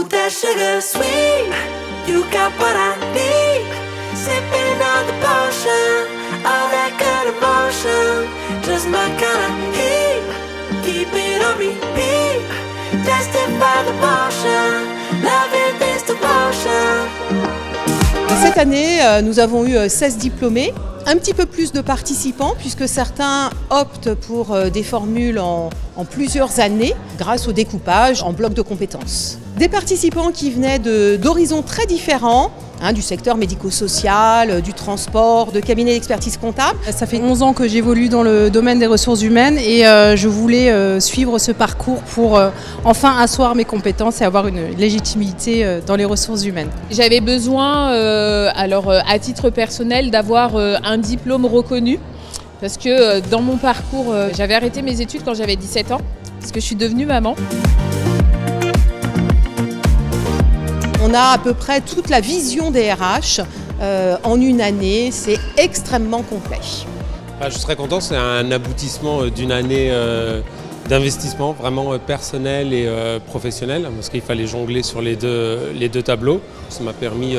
Ooh, that sugar sweet, you got what I need. Sipping on the potion, all that good emotion, just my kind of heat. Keep it on repeat, tested by the motion, loving this devotion. Cette année, nous avons eu 16 diplômés, un petit peu plus de participants puisque certains optent pour des formules en plusieurs années grâce au découpage en blocs de compétences. Des participants qui venaient d'horizons très différents, du secteur médico-social, du transport, de cabinets d'expertise comptable. Ça fait 11 ans que j'évolue dans le domaine des ressources humaines et je voulais suivre ce parcours pour enfin asseoir mes compétences et avoir une légitimité dans les ressources humaines. J'avais besoin, à titre personnel, d'avoir un diplôme reconnu parce que dans mon parcours, j'avais arrêté mes études quand j'avais 17 ans parce que je suis devenue maman. On a à peu près toute la vision des RH en une année, c'est extrêmement complet. Je serais content, c'est un aboutissement d'une année d'investissement vraiment personnel et professionnel parce qu'il fallait jongler sur les deux tableaux. Ça m'a permis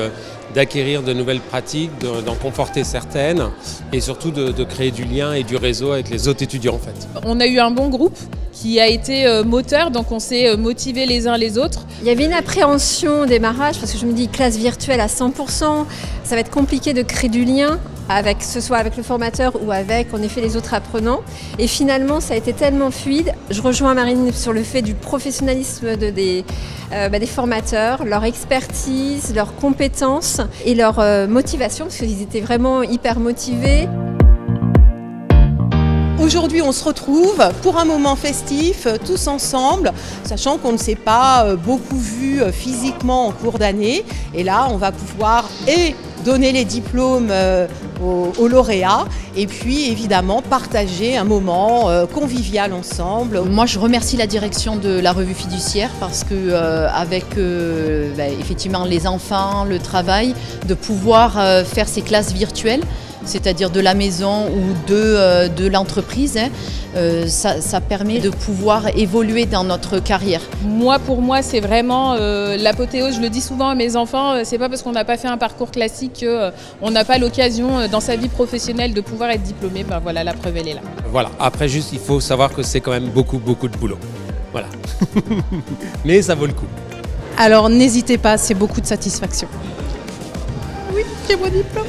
d'acquérir de nouvelles pratiques, d'en conforter certaines et surtout de créer du lien et du réseau avec les autres étudiants en fait. On a eu un bon groupe qui a été moteur, donc on s'est motivés les uns les autres. Il y avait une appréhension au démarrage parce que je me dis classe virtuelle à 100%, ça va être compliqué de créer du lien, que ce soit avec le formateur ou avec en effet les autres apprenants. Et finalement ça a été tellement fluide. Je rejoins Marine sur le fait du professionnalisme des formateurs, leur expertise, leurs compétences et leur motivation parce qu'ils étaient vraiment hyper motivés. Aujourd'hui, on se retrouve pour un moment festif, tous ensemble, sachant qu'on ne s'est pas beaucoup vu physiquement en cours d'année. Et là, on va pouvoir donner les diplômes aux lauréats et puis évidemment partager un moment convivial ensemble. Moi, je remercie la direction de la revue fiduciaire parce que avec effectivement les enfants, le travail, de pouvoir faire ces classes virtuelles, c'est-à-dire de la maison ou de l'entreprise, ça permet de pouvoir évoluer dans notre carrière. Pour moi, c'est vraiment l'apothéose. Je le dis souvent à mes enfants, c'est pas parce qu'on n'a pas fait un parcours classique qu'on n'a pas l'occasion dans sa vie professionnelle de pouvoir être diplômé. Ben voilà, la preuve elle est là. Voilà, après juste il faut savoir que c'est quand même beaucoup de boulot. Voilà. Mais ça vaut le coup. Alors n'hésitez pas, c'est beaucoup de satisfaction. Oui, j'ai mon diplôme.